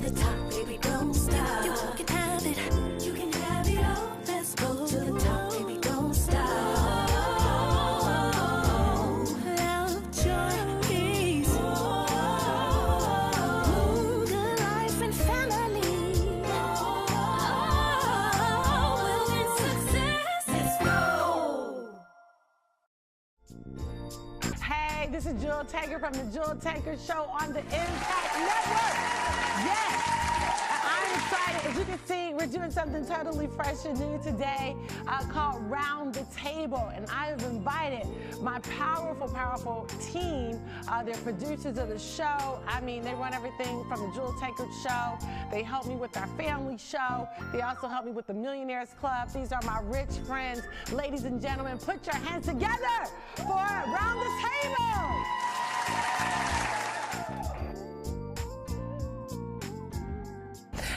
the top, baby, don't stop. You can have it. You can have it all. Let's go to the top, baby, don't stop. Love, joy, peace. Good life and family. We'll get success. Let's go. Hey, this is Jewel Tankard from the Jewel Tankard Show on the Impact Network. Yes, I'm excited. As you can see, we're doing something totally fresh and new today called Round the Table. And I have invited my powerful, powerful team. They're producers of the show. I mean, they run everything from the Jewel Tankard Show. They help me with our family show. They also help me with the Millionaires Club. These are my rich friends. Ladies and gentlemen, put your hands together for Round the Table.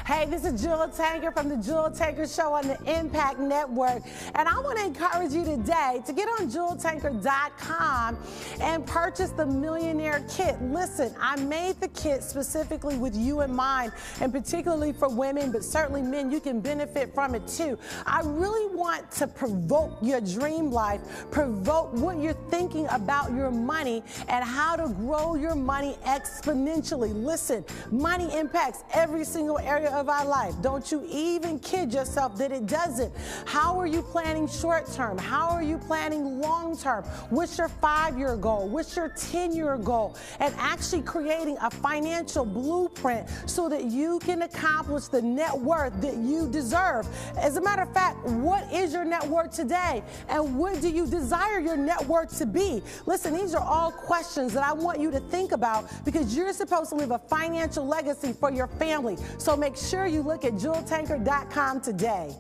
Hey, this is Jewel Tankard from the Jewel Tankard Show on the Impact Network. And I want to encourage you today to get on jeweltankard.com and purchase the Millionaire Kit. Listen, I made the kit specifically with you in mind, and particularly for women, but certainly men, you can benefit from it too. I really want to provoke your dream life, provoke what you're thinking about your money and how to grow your money exponentially. Listen, money impacts every single area of our life. Don't you even kid yourself that it doesn't. How are you planning short term? How are you planning long term? What's your 5-year goal? What's your 10-year goal? And actually creating a financial blueprint so that you can accomplish the net worth that you deserve. As a matter of fact, what is your net worth today? And what do you desire your net worth to be? Listen, these are all questions that I want you to think about because you're supposed to leave a financial legacy for your family. So make sure you look at jeweltankard.com today.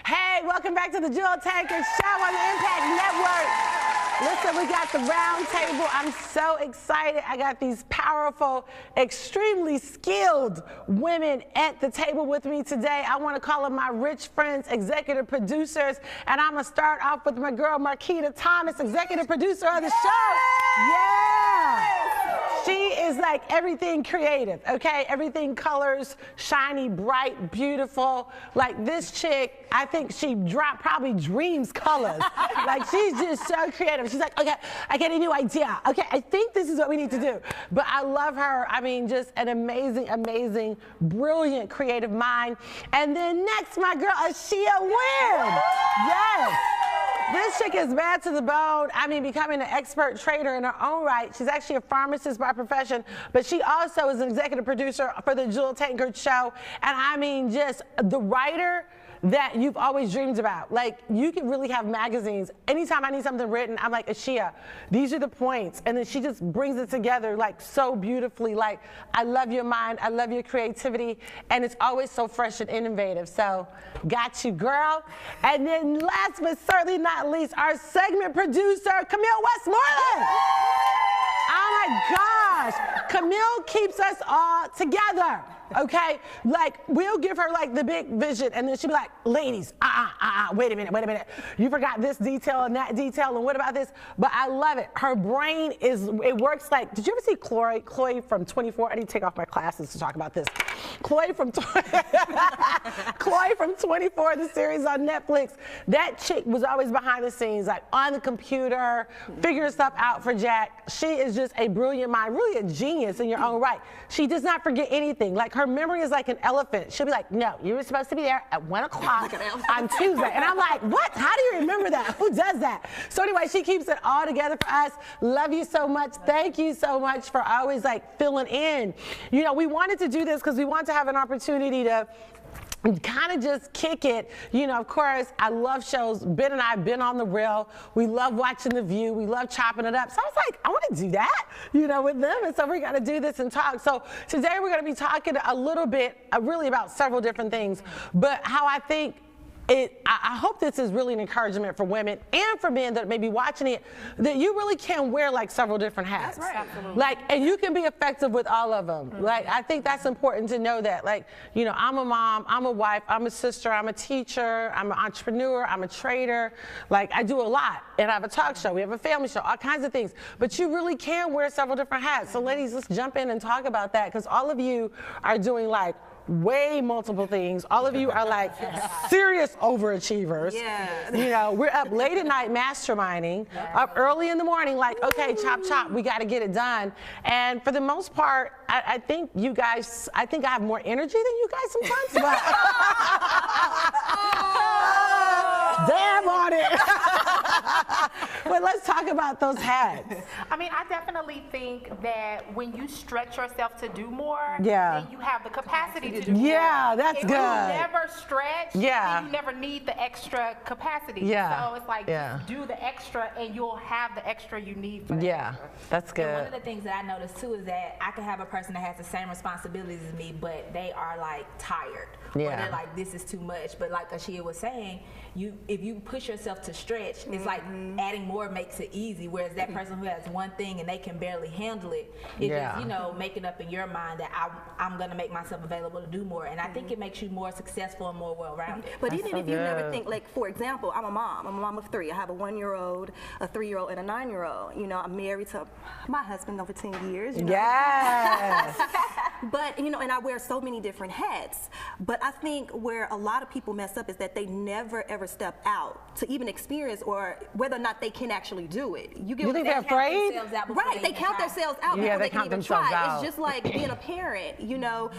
Hey, welcome back to the Jewel Tankard Show on the Impact Network. Listen, we got the round table. I'm so excited. I got these powerful, extremely skilled women at the table with me today. I want to call them my rich friends, executive producers. And I'm going to start off with my girl, Marquita Thomas, executive producer of the show. Yeah! She is like everything creative, okay? Everything colors, shiny, bright, beautiful. Like this chick, I think she probably dreams colors. Like she's just so creative. She's like, okay, I get a new idea. Okay, I think this is what we need to do. But I love her. I mean, just an amazing, amazing, brilliant creative mind. And then next, my girl, Ashia Wynn. Yes. This chick is bad to the bone. I mean, becoming an expert trader in her own right. She's actually a pharmacist by profession, but she also is an executive producer for the Jewel Tankard Show. And I mean, just the writer that you've always dreamed about. Like, you could really have magazines. Anytime I need something written, I'm like, Ashia, these are the points. And then she just brings it together like so beautifully. Like, I love your mind. I love your creativity. And it's always so fresh and innovative. So, got you, girl. And then last but certainly not least, our segment producer, Camille Westmoreland. Oh my gosh. Camille keeps us all together. Okay, like we'll give her like the big vision, and then she'll be like, "Ladies, wait a minute, you forgot this detail and that detail, and what about this?" But I love it. Her brain it works like. Did you ever see Chloe from 24? I need to take off my glasses to talk about this. Chloe from 24, the series on Netflix. That chick was always behind the scenes, like on the computer, figuring stuff out for Jack. She is just a brilliant mind, really a genius in your own right. She does not forget anything. Like her memory is like an elephant. She'll be like, "No, you were supposed to be there at 1 o'clock on Tuesday." And I'm like, "What? How do you remember that? Who does that?" So anyway, she keeps it all together for us. Love you so much. Thank you so much for always like filling in. You know, we wanted to do this because we want to have an opportunity to kind of just kick it. You know, of course, I love shows. Ben and I have been on The Real. We love watching The View. We love chopping it up. So I was like, I want to do that, you know, with them. And so we're going to do this and talk. So today we're going to be talking a little bit, really about several different things, but how I think I hope this is really an encouragement for women and for men that may be watching it, that you really can wear like several different hats. That's right. Absolutely. Like, and you can be effective with all of them. Like, I think that's important to know that. Like, you know, I'm a mom, I'm a wife, I'm a sister, I'm a teacher, I'm an entrepreneur, I'm a trader. Like, I do a lot. And I have a talk show, we have a family show, all kinds of things. But you really can wear several different hats. So ladies, let's jump in and talk about that, because all of you are doing like way multiple things. All of you are like serious overachievers. Yeah. You know, we're up late at night masterminding, up early in the morning, like, okay, chop, chop, we got to get it done. And for the most part, I think you guys, I think I have more energy than you guys sometimes, but damn on it. But let's talk about those hats. I mean, I definitely think that when you stretch yourself to do more, Yeah. then you have the capacity to do more. Yeah, that's if good. you never stretch, Yeah. then you never need the extra capacity. Yeah. So it's like, Yeah. just do the extra and you'll have the extra you need for the Yeah, extra. that's And one good. of the things that I noticed too is that I can have a person that has the same responsibilities as me, but they are like tired. Or Yeah. they're like, this is too much. But like Ashia was saying, if you push yourself to stretch, it's like adding more makes it easy. Whereas that person who has one thing and they can barely handle it, it's Yeah. just, you know, making up in your mind that I'm gonna make myself available to do more. And I think it makes you more successful and more well-rounded. But That's even so if you never good. think, like, for example, I'm a mom of 3. I have a 1-year-old, a 3-year-old, and a 9-year-old. You know, I'm married to my husband over 10 years. You know? Yes. But, you know, and I wear so many different hats. But I think where a lot of people mess up is that they never, ever step out to even experience or whether or not they can actually do it. You get You what think I'm they're saying? afraid? Right, they count themselves out Yeah, before they they can count even themselves try. out. It's just like being a parent, you know,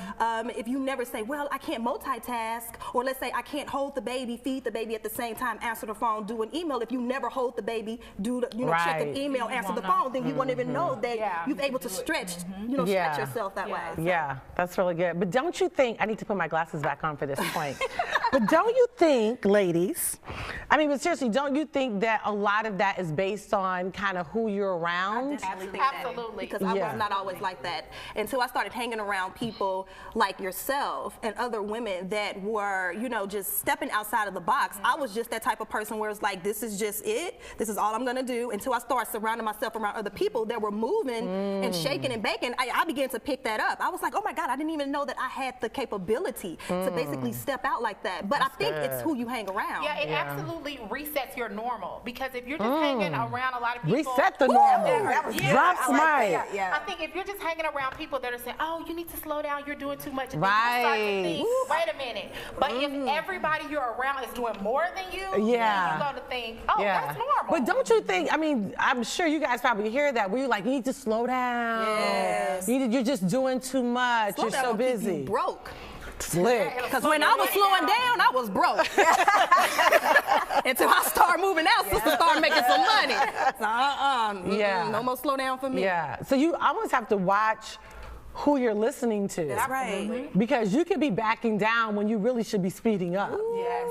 if you never say, well, I can't multitask, or let's say I can't hold the baby, feed the baby at the same time, answer the phone, do an email. If you never hold the baby, do the, you know, check an Right. email, answer the phone, then you won't even know that Yeah. you've able to stretch, you know, Yeah. stretch yourself that way. So- Yeah, that's really good. But don't you think, I need to put my glasses back on for this point, but don't you think, ladies, I mean, but seriously, don't you think that a lot of that is based on kind of who you're around? Absolutely. Because I Yeah. was not always like that until I started hanging around people like yourself and other women that were, you know, just stepping outside of the box. I was just that type of person where it's like, this is just it. This is all I'm gonna do. Until I started surrounding myself around other people that were moving and shaking and baking, I began to pick that up. I was like, oh my God, I didn't even know that I had the capability to basically step out like that. But I think it's good. who you hang around. Yeah, it absolutely resets your normal, because if you're just hanging around a lot of people, Reset the normal. Yeah, Drop I like mic. that. I think if you're just hanging around people that are saying, "Oh, you need to slow down, you're doing too much," and Right. then you start to think, "Wait a minute." But if everybody you're around is doing more than you, Yeah. then you're gonna think, "Oh, that's normal." But don't you think, I mean, I'm sure you guys probably hear that, where you're like, you need to slow down. Yes. You're just doing too much. Slow You're down so will keep you busy. broke. Slick. Because when I was slowing down, I was broke. Until I started moving out, sister started making some money. So, Yeah. no more slow down for me. Yeah. So you almost have to watch who you're listening to. That's right. Because you could be backing down when you really should be speeding up. Yes.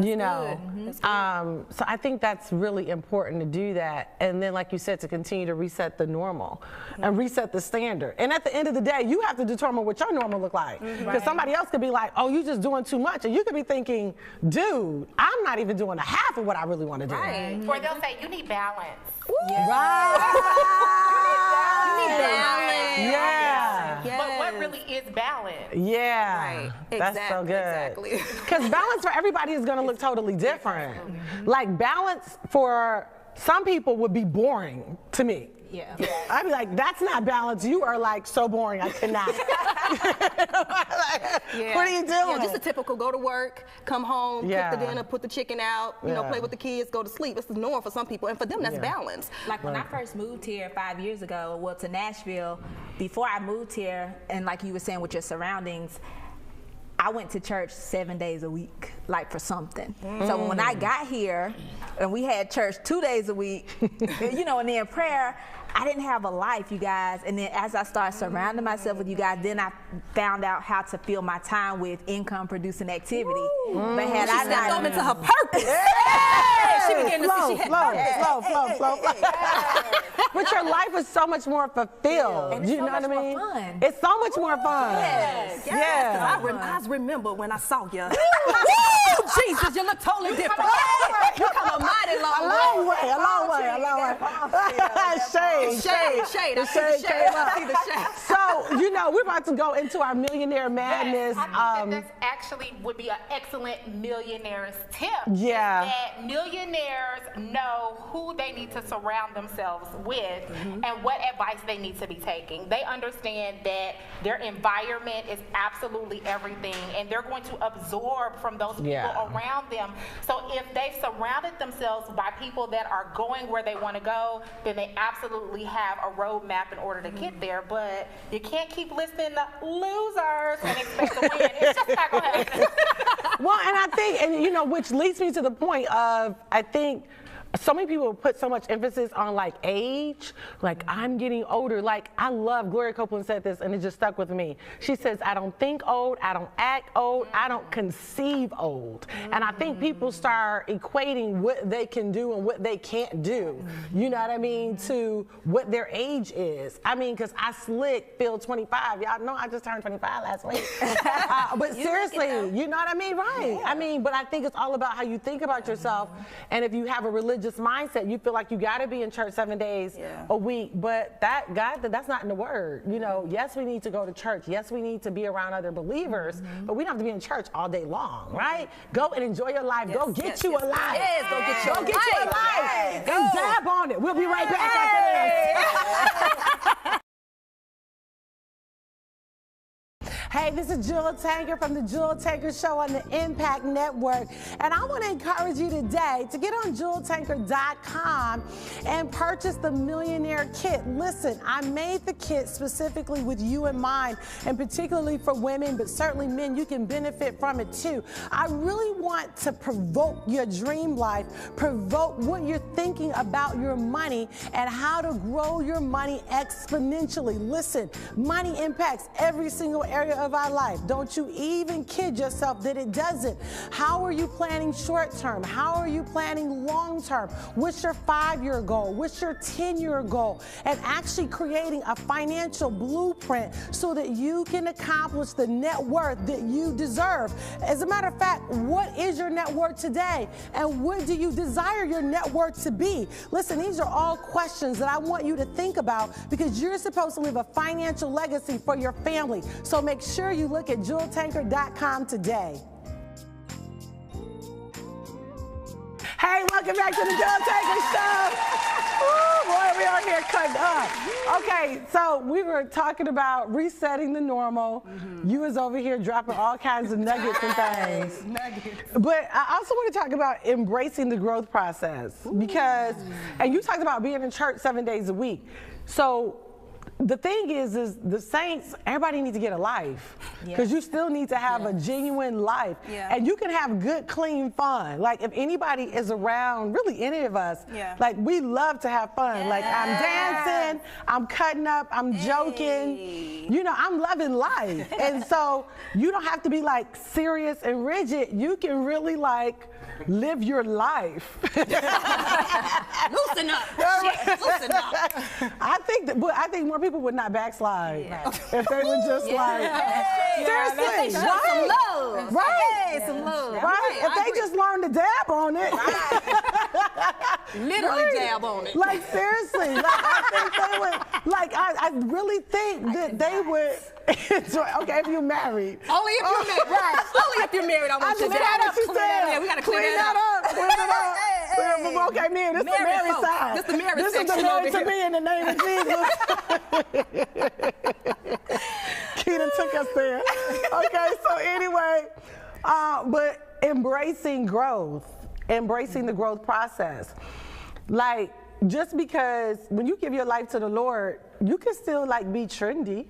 You know, so I think that's really important to do that, and then, like you said, to continue to reset the normal and reset the standard. And at the end of the day, you have to determine what your normal look like, because somebody else could be like, "Oh, you just doing too much," and you could be thinking, "Dude, I'm not even doing a half of what I really want to do." Right. Or they'll say, "You need balance." Right. You need balance. Yeah. But what really is balance? Yeah. Right. That's so good. Exactly. Because balance for everybody is going to look totally different. Like, balance for some people would be boring to me. Yeah. I'd be like, that's not balance. You are like so boring. I cannot. Like, what are you doing? Yeah, just a typical go to work, come home, Yeah. cook the dinner, put the chicken out, you know, Yeah. play with the kids, go to sleep. This is normal for some people, and for them, that's Yeah. balance. Like when I first moved here 5 years ago, well, to Nashville, before I moved here, and like you were saying with your surroundings, I went to church 7 days a week, like for something. So when I got here, and we had church 2 days a week, you know, and then prayer, I didn't have a life, you guys. And then as I started surrounding myself with you guys, then I found out how to fill my time with income-producing activity. But had She I stepped not on into her purpose. She began to see she had flow. But your life is so much more fulfilled. And it's you so know what I much more mean? fun. It's so much more fun. Yes. Yeah. I remember when I saw you. Jesus, you look totally different. You come a mighty long way. A long way. Shade came up. So, you know, we're about to go into our millionaire madness. Yes, I think that actually would be an excellent millionaire's tip. Yeah. That millionaires know who they need to surround themselves with and what advice they need to be taking. They understand that their environment is absolutely everything, and they're going to absorb from those people around them. So if they've surrounded themselves by people that are going where they want to go, then they absolutely have a roadmap in order to get there. But you can't keep listening to losers and expect to win. It's just not going to happen. Well, and I think, and you know, which leads me to the point of, I think, so many people put so much emphasis on like age, like I'm getting older. Like I love, Gloria Copeland said this and it just stuck with me. She says, I don't think old, I don't act old, I don't conceive old. And I think people start equating what they can do and what they can't do, you know what I mean, to what their age is. I mean, because I feel 25. Y'all know I just turned 25 last week. But seriously, you know what I mean? Right. Yeah. I mean, but I think it's all about how you think about yourself. And if you have a religious mindset, you feel like you got to be in church 7 days a week, but that's not in the word. You know, yes, we need to go to church. Yes, we need to be around other believers, but we don't have to be in church all day long, right? Go and enjoy your life. Yes, go get you a life. Yes, go get you a life. And dab on it. We'll be right back after this. Hey, this is Jewel Tankard from the Jewel Tankard Show on the Impact Network. And I want to encourage you today to get on jeweltankard.com and purchase the Millionaire Kit. Listen, I made the kit specifically with you in mind, and particularly for women, but certainly men, you can benefit from it too. I really want to provoke your dream life, provoke what you're thinking about your money and how to grow your money exponentially. Listen, money impacts every single area of our life. Don't you even kid yourself that it doesn't. How are you planning short term? How are you planning long term? What's your 5-year goal? What's your 10-year goal? And actually creating a financial blueprint so that you can accomplish the net worth that you deserve. As a matter of fact, what is your net worth today? And what do you desire your net worth to be? Listen, these are all questions that I want you to think about because you're supposed to leave a financial legacy for your family. So make sure you look at jeweltankard.com today. Hey, welcome back to the Jewel Tankard Show. Ooh, boy, we are here cutting up. Okay, so we were talking about resetting the normal. You was over here dropping all kinds of nuggets and things. But I also want to talk about embracing the growth process because, and you talked about being in church 7 days a week. So the thing is the saints, everybody needs to get a life because you still need to have a genuine life. And you can have good, clean fun. Like if anybody is around, really any of us, like we love to have fun. Like I'm dancing, I'm cutting up, I'm joking. You know, I'm loving life. And so you don't have to be like serious and rigid. You can really like live your life. Loosen up. Shit, loosen up. I think more people would not backslide if they would just seriously, show some love. Right? Some love. Right? If they just learn to dab on it. Literally dab on it. Like seriously, like I think they would. Like I really think that they would enjoy. Okay, if you're married. Only if you're married. Right. Only if you're married. I want you to dab up. Yeah, we gotta clean that up. Clean it up. Okay, man, this is the married side. This is the married section. This is the married to me in the name of Jesus. Keita took us there. Okay, so anyway, but embracing growth, embracing the growth process. Like, just because when you give your life to the Lord, you can still like be trendy.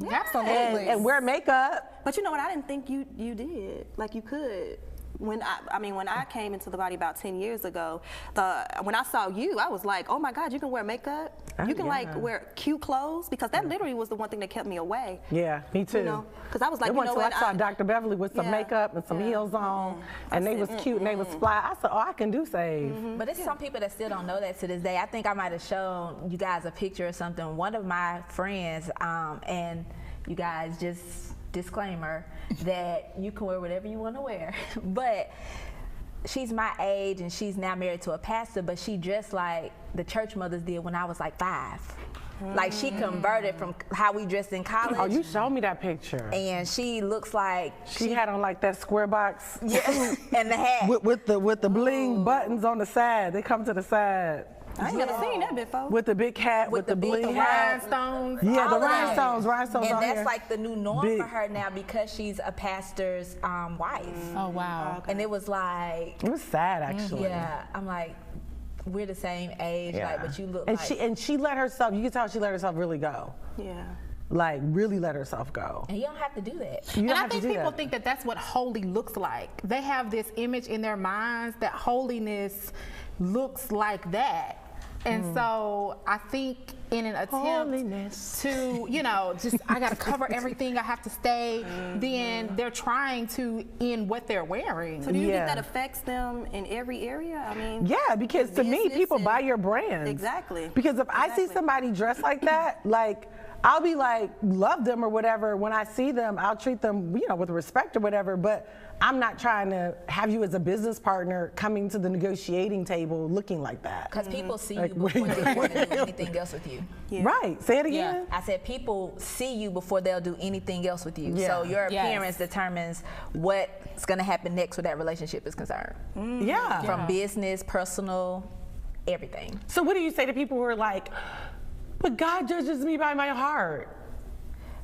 Absolutely. And wear makeup. But you know what? I didn't think you did. Like you could. When I came into the body about 10 years ago, when I saw you, I was like, oh my God, you can wear makeup? You can like wear cute clothes? Because that literally was the one thing that kept me away. Yeah, me too. You know? Because I was like, you know what? I saw Dr. Beverly with some makeup and some heels on, and they was cute and they was fly. I said, oh, I can do save. But there's some people that still don't know that to this day. I think I might have shown you guys a picture or something. One of my friends, and you guys just disclaimer that you can wear whatever you want to wear, but she's my age and she's now married to a pastor, but she dressed like the church mothers did when I was like 5. Like she converted from how we dressed in college. Oh, you showed me that picture. And she looks like she had on like that square box. Yeah, and the hat with the bling buttons on the side. They come to the side. I ain't never seen that before. With the big hat, with the bling hat. Rhinestones. Yeah, the rhinestones and on that's here. Like the new norm Big. for her now because she's a pastor's wife. Oh, wow. Okay. And it was like, it was sad actually. yeah, I'm like, we're the same age, Yeah. like, but you look and like. she let herself. You can tell she let herself really go. Yeah. Like really let herself go. And you don't have to do that. You And don't I have to think do people that. think that that's what holy looks like. They have this image in their minds that holiness looks like that. And so I think in an attempt Holiness. to, you know, just I got to cover everything, I have to stay, then they're trying to end what they're wearing. So do you Yeah. think that affects them in every area? I mean, Yeah, because to me, business people and- buy your brand. Exactly. Because if I see somebody dressed like that, like, I'll be like, love them or whatever. When I see them, I'll treat them, you know, with respect or whatever. But I'm not trying to have you as a business partner coming to the negotiating table looking like that. Because people see Like, you before they want to do anything else with you. Yeah. Right. Say it again. I said people see you before they'll do anything else with you. Yeah. So your Yes. appearance determines what's going to happen next where that relationship is concerned. Yeah. From business, personal, everything. So what do you say to people who are like, but God judges me by my heart?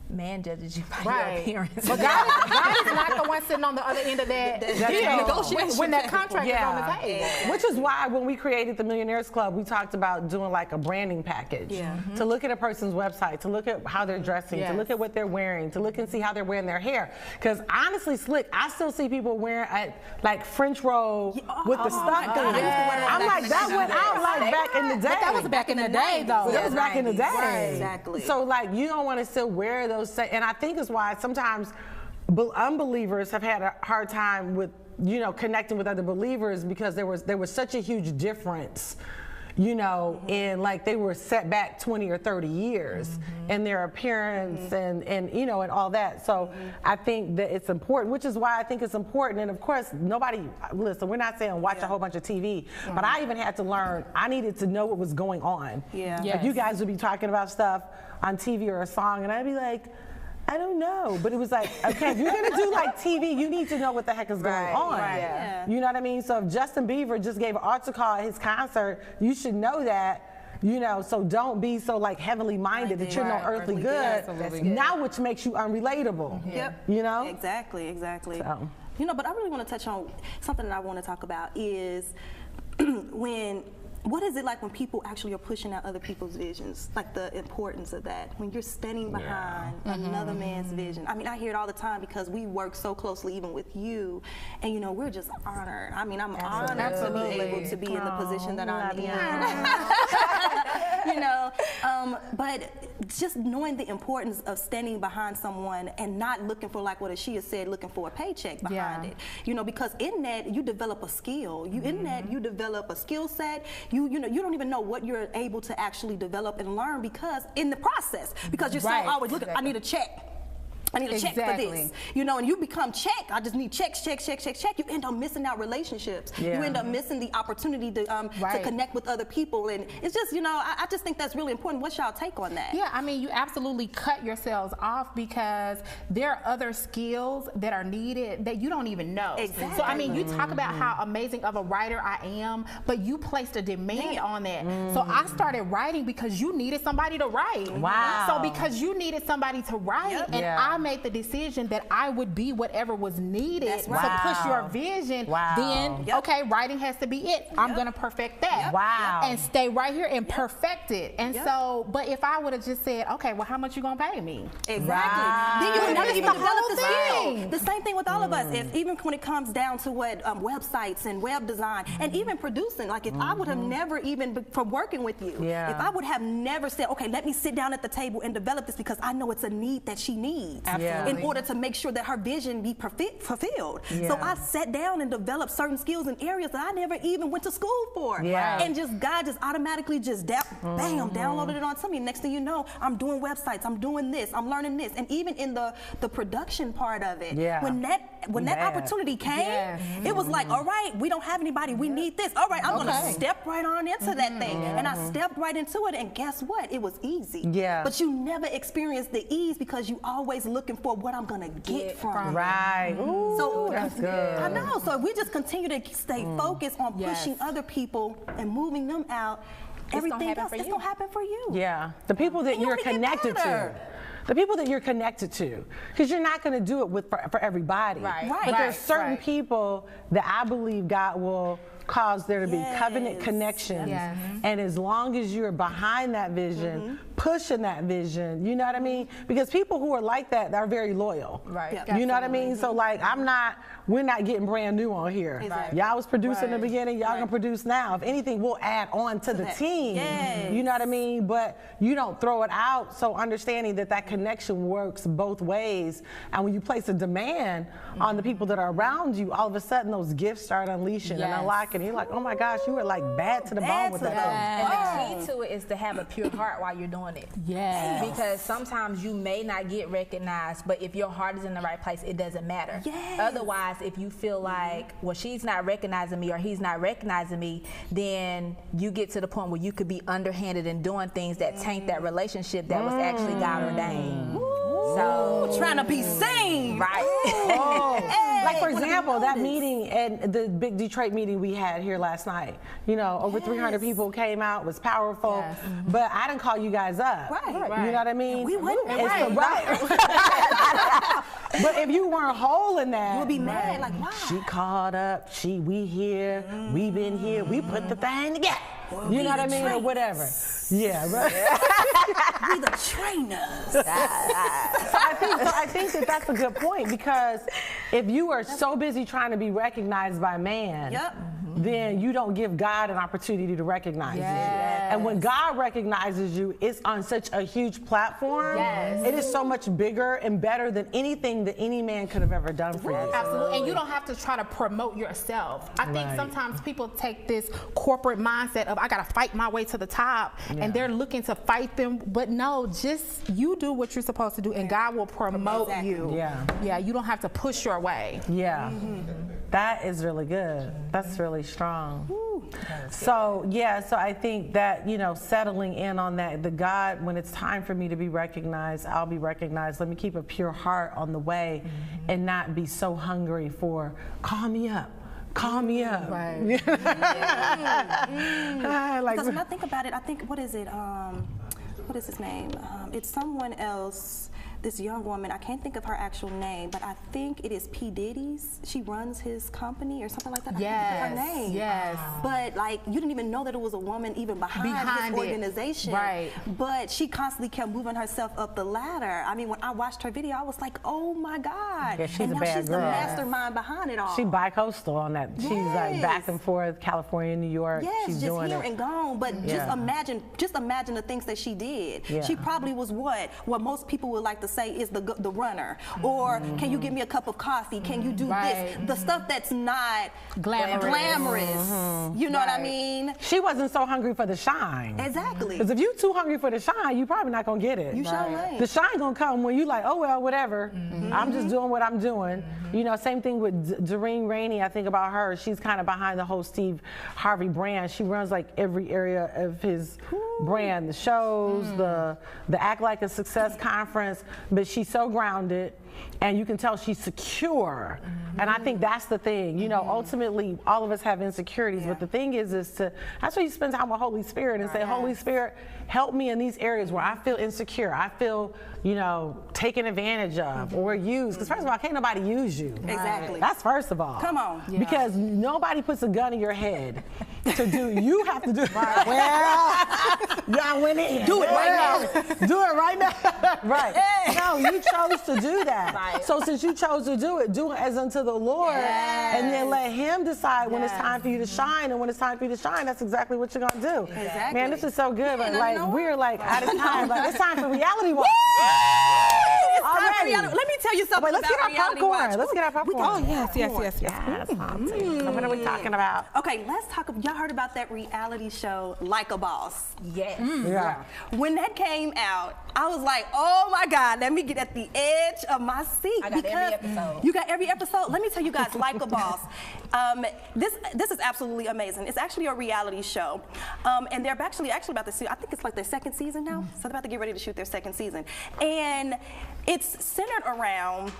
Man judges you by Right. your appearance. But God is not the one sitting on the other end of that deal when that contract is on the table. Which is why when we created the Millionaires Club, we talked about doing like a branding package. Yeah. To look at a person's website, to look at how they're dressing, to look at what they're wearing, to look and see how they're wearing their hair. Because honestly, Slick, I still see people wearing like French roll with the stuff thing. I'm like, that went out like back in the day. But that was back in the day, though. That was back in the day. Right. Exactly. So like, you don't want to still wear those, and I think it's why sometimes unbelievers have had a hard time with, you know, connecting with other believers because there was such a huge difference, you know, in like they were set back 20 or 30 years in their appearance and you know, and all that. So I think that it's important, which is why I think it's important. And of course, listen, we're not saying watch a whole bunch of TV, but I even had to learn, I needed to know what was going on. Yeah. Like you guys would be talking about stuff on TV or a song and I'd be like, I don't know, but it was like, okay, if you're gonna do like TV, you need to know what the heck is going on. right. Yeah. You know what I mean? So if Justin Bieber just gave an altar call at his concert, you should know that, you know, so don't be so like heavenly minded that you're no earthly good, Absolutely. now which makes you unrelatable. Yep. You know? Exactly. So. You know, but I really want to touch on something that I want to talk about is what is it like when people actually are pushing out other people's visions? Like the importance of that. When you're standing behind another man's vision. I mean, I hear it all the time because we work so closely even with you. And, you know, we're just honored. I mean, I'm honored to be able to be in the position that I'm in. You know, but just knowing the importance of standing behind someone and not looking for, like what Ashia said, looking for a paycheck behind it. You know, because in that, you develop a skill. In that, you develop a skill set. You know, you don't even know what you're able to actually develop and learn because in the process, because you're so always looking, I need a check. I need a check for this, you know, and you become check. I just need checks. You end up missing out relationships. You end up missing the opportunity to connect with other people, and it's just, you know, I just think that's really important. What's y'all take on that? Yeah, I mean, you absolutely cut yourselves off because there are other skills that are needed that you don't even know. Exactly. So, I mean, you talk about how amazing of a writer I am, but you placed a demand on that. So I started writing because you needed somebody to write. Wow. So because you needed somebody to write, and I made the decision that I would be whatever was needed to push your vision, then, okay, writing has to be it. I'm going to perfect that. Wow. And stay right here and perfect it. And so, but if I would have just said, okay, well, how much you going to pay me? Exactly. Then you would never That's even the develop whole the skill. thing. The same thing with all of us. Even when it comes down to what websites and web design and even producing, like if I would have never even, from working with you, if I would have never said, okay, let me sit down at the table and develop this because I know it's a need that she needs. in order to make sure that her vision be fulfilled. Yeah. So I sat down and developed certain skills in areas that I never even went to school for. Yeah. And just God just automatically just bam, downloaded it onto me. Next thing you know, I'm doing websites, I'm doing this, I'm learning this. And even in the production part of it, when that opportunity came, it was like, all right, we don't have anybody, we need this. All right, I'm gonna step right on into that thing. And I stepped right into it, and guess what? It was easy. Yeah. But you never experience the ease because you always looking for what I'm gonna get from it. Right. Ooh, So that's good. I know. So if we just continue to stay focused on pushing other people and moving them out, everything else is gonna happen for you. Yeah. The people that you're connected to. The people that you're connected to, because you're not going to do it for everybody. Right. But there's certain people that I believe God will cause there to be covenant connections. And as long as you're behind that vision, pushing that vision, you know what I mean? Because people who are like that are very loyal. Right. You know what I mean? So like we're not getting brand new on here. Y'all was producing in the beginning, y'all gonna produce now. If anything, we'll add on to the team. You know what I mean? But you don't throw it out. So understanding that connection works both ways. And when you place a demand on the people that are around you, all of a sudden those gifts start unleashing and unlocking. You're like, oh my gosh, you were like bad to the bone with that thing. And the key to it is to have a pure heart while you're doing it. Because sometimes you may not get recognized, but if your heart is in the right place, it doesn't matter. Otherwise, if you feel like, well, she's not recognizing me or he's not recognizing me, then you get to the point where you could be underhanded and doing things that taint that relationship that was actually God ordained. So trying to be seen. Like for example, that meeting and the big Detroit meeting we had here last night, you know, over 300 people came out, was powerful, but I didn't call you guys up. You know what I mean? And we wouldn't. But if you weren't whole in that, you would be mad, like, why? She called up, we here, we been here, we put the thing together. You know what I mean? Or whatever. Yeah, right. We the trainers. So I think that's a good point, because if you are so busy trying to be recognized by man, then you don't give God an opportunity to recognize you. And when God recognizes you, it's on such a huge platform. It is so much bigger and better than anything that any man could have ever done for you. Absolutely. And you don't have to try to promote yourself. I think sometimes people take this corporate mindset of, I got to fight my way to the top, and they're looking to fight them. But no, just you do what you're supposed to do, and God will promote you. You don't have to push your way. That is really good. That's really strong. So I think that, you know, settling in on that, the God, when it's time for me to be recognized, I'll be recognized. Let me keep a pure heart on the way and not be so hungry for, call me up. Call me up. Because when I think about it, I think, what is his name? It's someone else. This young woman, I can't think of her actual name, but I think it is P. Diddy's. She runs his company or something like that. I can't think of her name. But like, you didn't even know that it was a woman even behind his organization. But she constantly kept moving herself up the ladder. I mean, when I watched her video, I was like, oh my God. She's and a now bad she's girl. the mastermind behind it all. She bi-coastal on that. She's like back and forth, California, New York. She's just doing here it. and gone. But just imagine the things that she did. She probably was what most people would like to say is the runner, or can you give me a cup of coffee? Can you do this? The stuff that's not glamorous. You know what I mean? She wasn't so hungry for the shine. Exactly. Because if you too hungry for the shine, you probably not gonna get it. You sure ain't. The shine gonna come when you like, oh well, whatever. I'm just doing what I'm doing. You know, same thing with Doreen Rainey. I think about her. She's kind of behind the whole Steve Harvey brand. She runs like every area of his brand, the shows, the Act Like a Success conference, but she's so grounded, and you can tell she's secure. And I think that's the thing. You know, ultimately, all of us have insecurities, but the thing is that's why you spend time with Holy Spirit and say, Holy Spirit, help me in these areas where I feel insecure. I feel, you know, taken advantage of or used. Because first of all, can't nobody use you. Exactly. That's first of all. Come on. Because nobody puts a gun in your head to do. You have to do it. Well, y'all went in. Do it right now. Do it right now. No, you chose to do that. So since you chose to do it as unto the Lord, and then let Him decide when it's time for you to shine, and when it's time for you to shine, that's exactly what you're gonna do. Exactly. Man, this is so good. But like we're like out of time. Like it's time for reality walk. time for Already. reality. Let me tell you something Wait, let's about get our reality popcorn. watch. Let's get our popcorn. Oh, yes. Yes, Auntie. So what are we talking about? Okay, let's talk. Y'all heard about that reality show, Like a Boss? Yes. Yeah. When that came out, I was like, oh my God, let me get at the edge of my seat. I got every episode. You got every episode? Let me tell you guys, Like a Boss. This is absolutely amazing. It's actually a reality show. And they're actually about to see, I think it's like their second season now. So they're about to get ready to shoot their second season. And it's centered around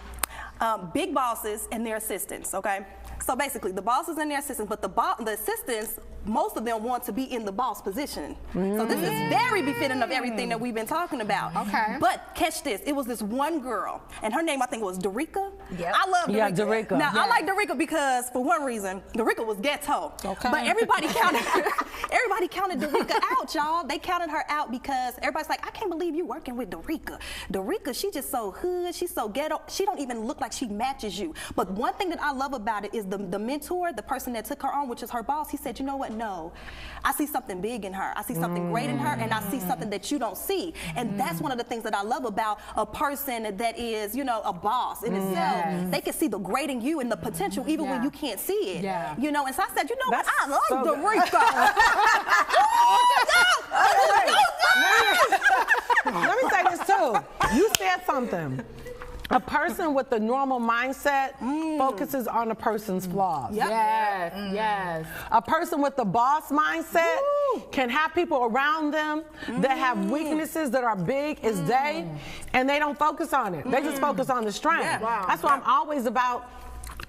big bosses and their assistants, okay? So basically, the bosses and their assistants, but the assistants, most of them want to be in the boss position. So this is very befitting of everything that we've been talking about. Okay. But catch this, it was this one girl, and her name I think was Dorica. Yep. I love Dorica. Yeah, Dorica. Now I like Dorica because for one reason, Dorica was ghetto. Okay. But everybody counted Dorica out, y'all. They counted her out because everybody's like, I can't believe you working with Dorica. Dorica, she just so hood, she's so ghetto. She don't even look like she matches you. But one thing that I love about it is the mentor, the person that took her on, which is her boss, he said, you know what, no, I see something big in her. I see something great in her, and I see something that you don't see. And that's one of the things that I love about a person that is, you know, a boss in itself. They can see the great in you and the potential even when you can't see it. Yeah. You know, and so I said, you know That's what, I love so good. Dorica. Let me say this too. You said something. A person with the normal mindset focuses on a person's flaws. Yes, yes. A person with the boss mindset can have people around them that have weaknesses that are big as they, and they don't focus on it. They just focus on the strength. Yeah. Wow. That's why I'm always about,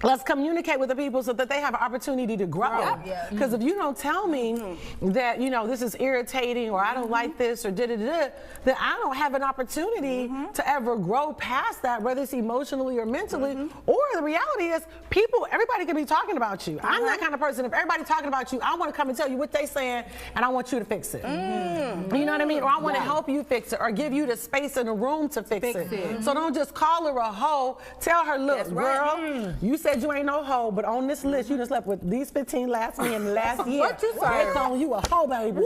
let's communicate with the people so that they have an opportunity to grow. Because if you don't tell me that, you know, this is irritating or I don't like this or da-da-da, then I don't have an opportunity to ever grow past that, whether it's emotionally or mentally. Or the reality is, everybody can be talking about you. I'm that kind of person. If everybody's talking about you, I want to come and tell you what they're saying and I want you to fix it. You know what I mean? Or I want to help you fix it or give you the space in the room to fix it. So don't just call her a hoe. Tell her, look, girl, you said you ain't no hoe, but on this list, you done slept with these 15 last men last year. What you say? They calling you a hoe, baby.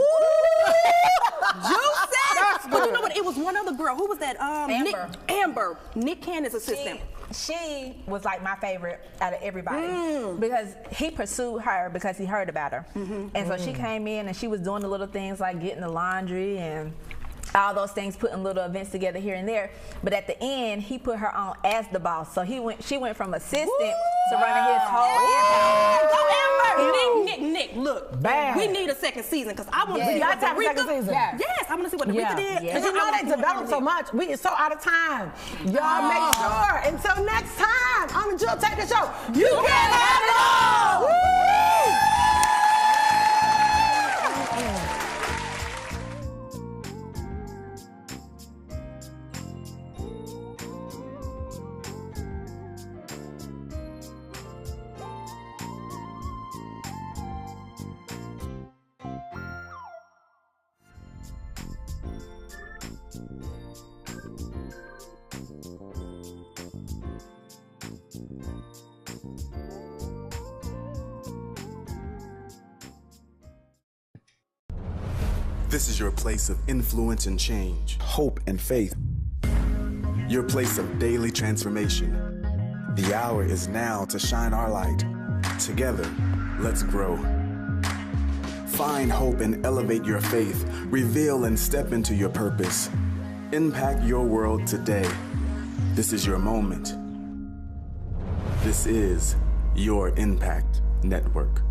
Juicy. But you know what? It was one other girl. Who was that? Amber. Amber. Nick Cannon's assistant. She was like my favorite out of everybody because he pursued her because he heard about her. And so she came in and she was doing the little things like getting the laundry and all those things, putting little events together here and there. But at the end, he put her on as the boss. So she went from assistant to running his whole empire. Go Amber! Nick, look. Bad. We need a second season because I want to see You what got to have a second Dorica. season. Yes, I want to see what Dorica did. Because you know they developed so much. We are so out of time. Y'all make sure, until next time on the Jill Taker Show, you can have it all! This is your place of influence and change, hope and faith. Your place of daily transformation. The hour is now to shine our light. Together, let's grow. Find hope and elevate your faith. Reveal and step into your purpose. Impact your world today. This is your moment. This is your Impact Network.